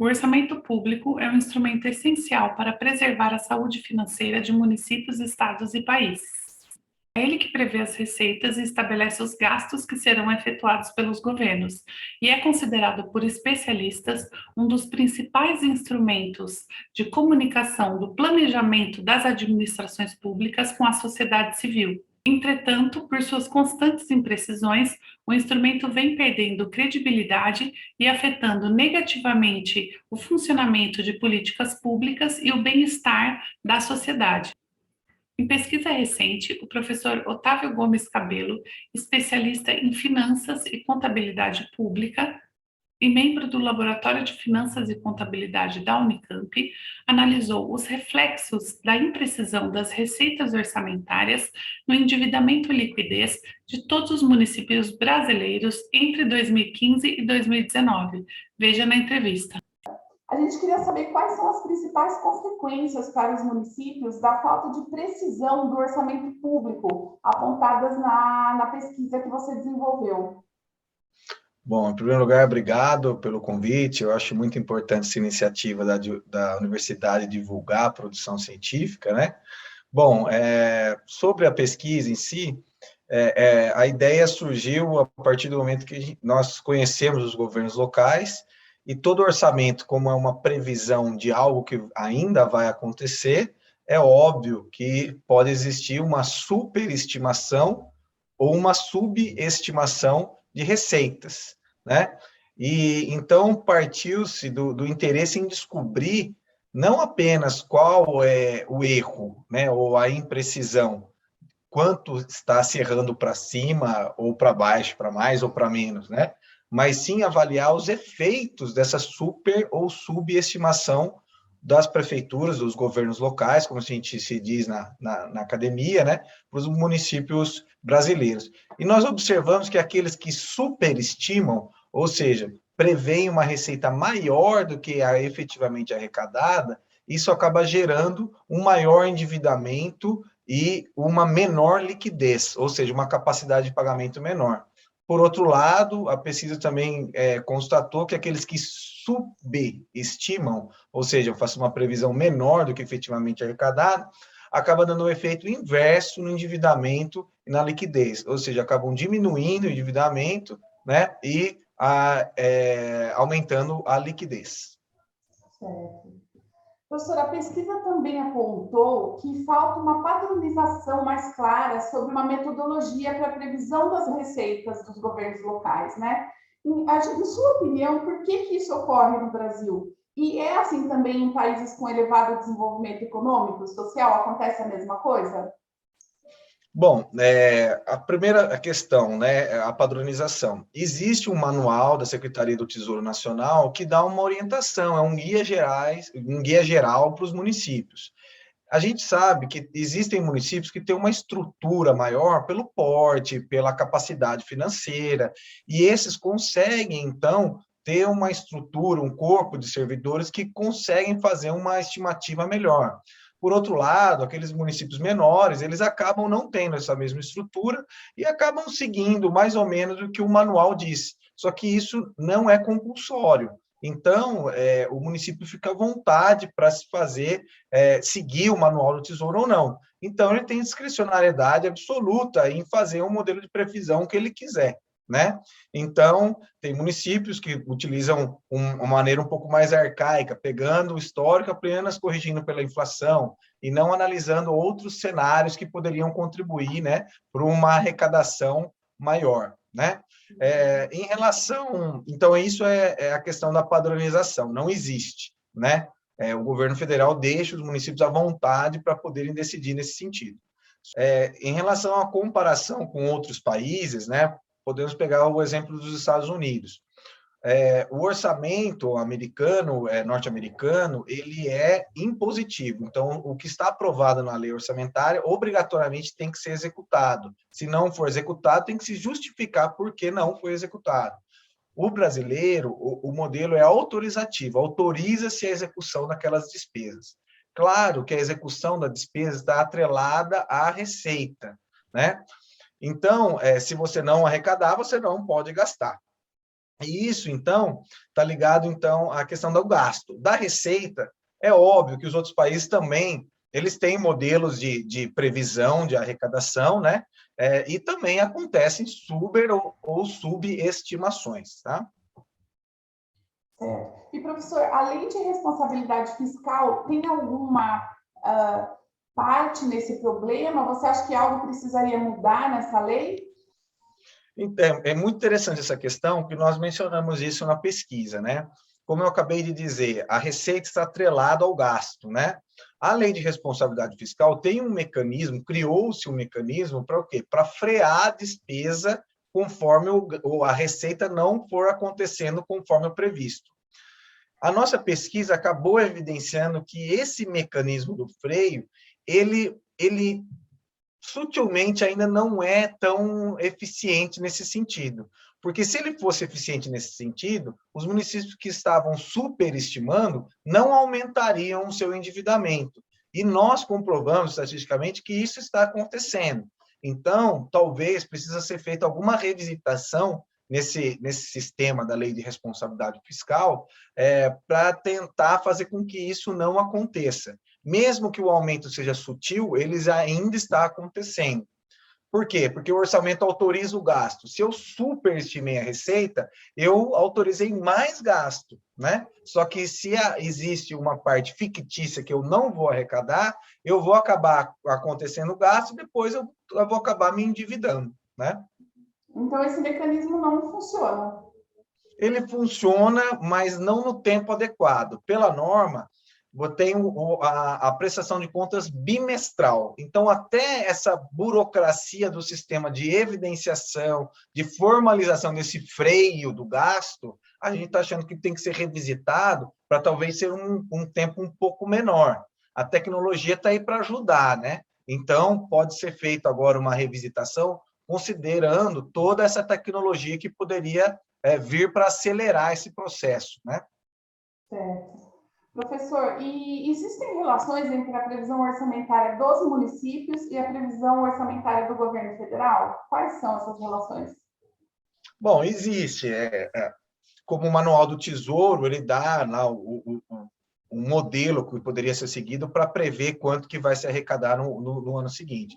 O orçamento público é um instrumento essencial para preservar a saúde financeira de municípios, estados e países. É ele que prevê as receitas e estabelece os gastos que serão efetuados pelos governos, e é considerado por especialistas um dos principais instrumentos de comunicação do planejamento das administrações públicas com a sociedade civil. Entretanto, por suas constantes imprecisões, o instrumento vem perdendo credibilidade e afetando negativamente o funcionamento de políticas públicas e o bem-estar da sociedade. Em pesquisa recente, o professor Otávio Gomes Cabello, especialista em finanças e contabilidade pública e membro do Laboratório de Finanças e Contabilidade da Unicamp, analisou os reflexos da imprecisão das receitas orçamentárias no endividamento e liquidez de todos os municípios brasileiros entre 2015 e 2019. Veja na entrevista. A gente queria saber quais são as principais consequências para os municípios da falta de precisão do orçamento público apontadas na pesquisa que você desenvolveu. Bom, em primeiro lugar, obrigado pelo convite. Eu acho muito importante essa iniciativa da universidade divulgar a produção científica, né? Bom, sobre a pesquisa em si, a ideia surgiu a partir do momento que nós conhecemos os governos locais e todo orçamento, como é uma previsão de algo que ainda vai acontecer, é óbvio que pode existir uma superestimação ou uma subestimação de receitas, né? E então partiu-se do interesse em descobrir não apenas qual é o erro, né, ou a imprecisão, quanto está se errando para cima ou para baixo, para mais ou para menos, né? Mas sim avaliar os efeitos dessa super ou subestimação das prefeituras, dos governos locais, como a gente se diz na academia, né, para os municípios brasileiros. E nós observamos que aqueles que superestimam, ou seja, preveem uma receita maior do que a efetivamente arrecadada, isso acaba gerando um maior endividamento e uma menor liquidez, ou seja, uma capacidade de pagamento menor. Por outro lado, a pesquisa também constatou que aqueles que subestimam, ou seja, façam uma previsão menor do que efetivamente arrecadado, acaba dando um efeito inverso no endividamento e na liquidez, ou seja, acabam diminuindo o endividamento, né, e aumentando a liquidez. Certo. Professora, a pesquisa também apontou que falta uma padronização mais clara sobre uma metodologia para a previsão das receitas dos governos locais, né? Em sua opinião, por que isso ocorre no Brasil? E é assim também em países com elevado desenvolvimento econômico, social? Acontece a mesma coisa? Bom, a primeira questão, né, a padronização. Existe um manual da Secretaria do Tesouro Nacional que dá uma orientação, é um guia geral para os municípios. A gente sabe que existem municípios que têm uma estrutura maior pelo porte, pela capacidade financeira, e esses conseguem, então, ter uma estrutura, um corpo de servidores que conseguem fazer uma estimativa melhor. Por outro lado, aqueles municípios menores, eles acabam não tendo essa mesma estrutura e acabam seguindo mais ou menos o que o manual diz. Só que isso não é compulsório. Então, o município fica à vontade para se fazer, seguir o manual do Tesouro ou não. Então, ele tem discricionariedade absoluta em fazer um modelo de previsão que ele quiser, né? Então, tem municípios que utilizam uma maneira um pouco mais arcaica, pegando o histórico apenas corrigindo pela inflação e não analisando outros cenários que poderiam contribuir, né, para uma arrecadação maior, né? Em relação... Então, isso é a questão da padronização, não existe, né? O governo federal deixa os municípios à vontade para poderem decidir nesse sentido. Em relação à comparação com outros países, né, podemos pegar o exemplo dos Estados Unidos. O orçamento americano, norte-americano, ele é impositivo. Então, o que está aprovado na lei orçamentária, obrigatoriamente tem que ser executado. Se não for executado, tem que se justificar por que não foi executado. O brasileiro, o modelo é autorizativo, autoriza-se a execução daquelas despesas. Claro que a execução da despesa está atrelada à receita, né? Então, se você não arrecadar, você não pode gastar. E isso, então, está ligado, então, à questão do gasto. Da receita, é óbvio que os outros países também, eles têm modelos de previsão de arrecadação, né? E também acontecem ou subestimações, tá? Certo. E, professor, além de responsabilidade fiscal, tem alguma parte nesse problema? Você acha que algo precisaria mudar nessa lei? Então, é muito interessante essa questão, que nós mencionamos isso na pesquisa, né? Como eu acabei de dizer, a receita está atrelada ao gasto, né? A lei de responsabilidade fiscal tem um mecanismo, criou-se um mecanismo para o quê? Para frear a despesa conforme a receita não for acontecendo conforme o previsto. A nossa pesquisa acabou evidenciando que esse mecanismo do freio, ele sutilmente ainda não é tão eficiente nesse sentido. Porque se ele fosse eficiente nesse sentido, os municípios que estavam superestimando não aumentariam o seu endividamento. E nós comprovamos estatisticamente que isso está acontecendo. Então, talvez precisa ser feita alguma revisitação nesse sistema da lei de responsabilidade fiscal, para tentar fazer com que isso não aconteça. Mesmo que o aumento seja sutil, ele ainda está acontecendo. Por quê? Porque o orçamento autoriza o gasto. Se eu superestimei a receita, eu autorizei mais gasto, né? Só que se existe uma parte fictícia que eu não vou arrecadar, eu vou acabar acontecendo o gasto e depois eu vou acabar me endividando, né? Então, esse mecanismo não funciona. Ele funciona, mas não no tempo adequado. Pela norma, tem a prestação de contas bimestral. Então, até essa burocracia do sistema de evidenciação, de formalização desse freio do gasto, a gente está achando que tem que ser revisitado para talvez ser um tempo um pouco menor. A tecnologia está aí para ajudar, né? Então, pode ser feita agora uma revisitação considerando toda essa tecnologia que poderia vir para acelerar esse processo, né? Certo. Professor, e existem relações entre a previsão orçamentária dos municípios e a previsão orçamentária do governo federal? Quais são essas relações? Bom, existe. Como o Manual do Tesouro, ele dá lá um modelo que poderia ser seguido para prever quanto que vai se arrecadar no ano seguinte.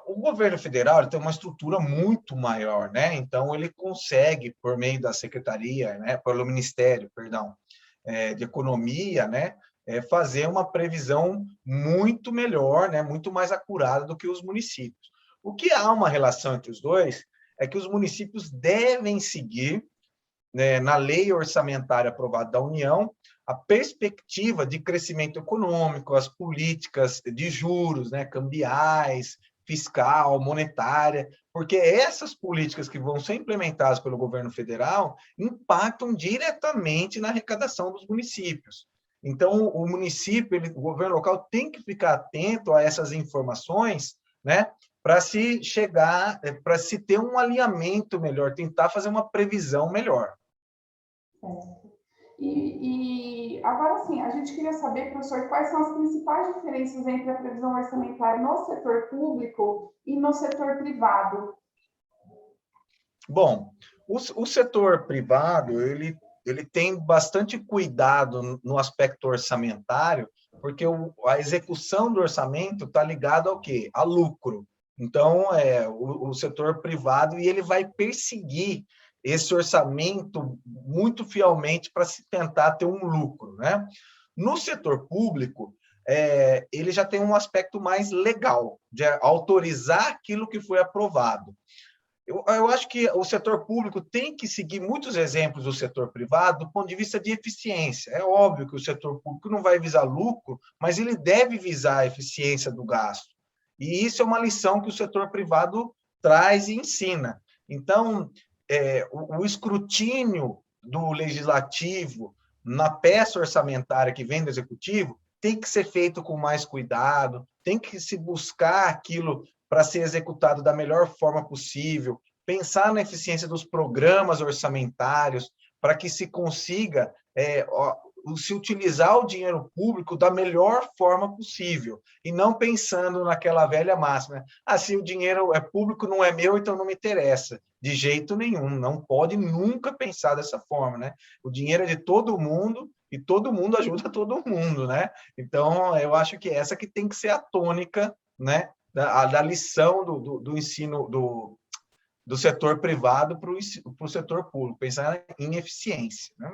O governo federal tem uma estrutura muito maior, né? Então, ele consegue, por meio da secretaria, né, pelo Ministério, perdão, de Economia, né, fazer uma previsão muito melhor, né, muito mais acurada do que os municípios. O que há uma relação entre os dois é que os municípios devem seguir, né, na lei orçamentária aprovada da União, a perspectiva de crescimento econômico, as políticas de juros, né, cambiais, fiscal, monetária, porque essas políticas que vão ser implementadas pelo governo federal impactam diretamente na arrecadação dos municípios. Então, o município, o governo local tem que ficar atento a essas informações, né, para se chegar, para se ter um alinhamento melhor, tentar fazer uma previsão melhor. E agora sim, a gente queria saber, professor, quais são as principais diferenças entre a previsão orçamentária no setor público e no setor privado? Bom, o setor privado, ele tem bastante cuidado no aspecto orçamentário, porque a execução do orçamento está ligada ao quê? A lucro. Então, o setor privado, e ele vai perseguir esse orçamento muito fielmente para se tentar ter um lucro, né? No setor público, ele já tem um aspecto mais legal, de autorizar aquilo que foi aprovado. Eu acho que o setor público tem que seguir muitos exemplos do setor privado do ponto de vista de eficiência. É óbvio que o setor público não vai visar lucro, mas ele deve visar a eficiência do gasto. E isso é uma lição que o setor privado traz e ensina. Então, o escrutínio do legislativo na peça orçamentária que vem do executivo tem que ser feito com mais cuidado, tem que se buscar aquilo para ser executado da melhor forma possível, pensar na eficiência dos programas orçamentários, para que se consiga se utilizar o dinheiro público da melhor forma possível, e não pensando naquela velha máxima, se o dinheiro é público, não é meu, então não me interessa. De jeito nenhum, não pode nunca pensar dessa forma, né? O dinheiro é de todo mundo, e todo mundo ajuda todo mundo, né? Então, eu acho que essa que tem que ser a tônica, né, da lição do ensino do setor privado para o setor público, pensar em eficiência, né?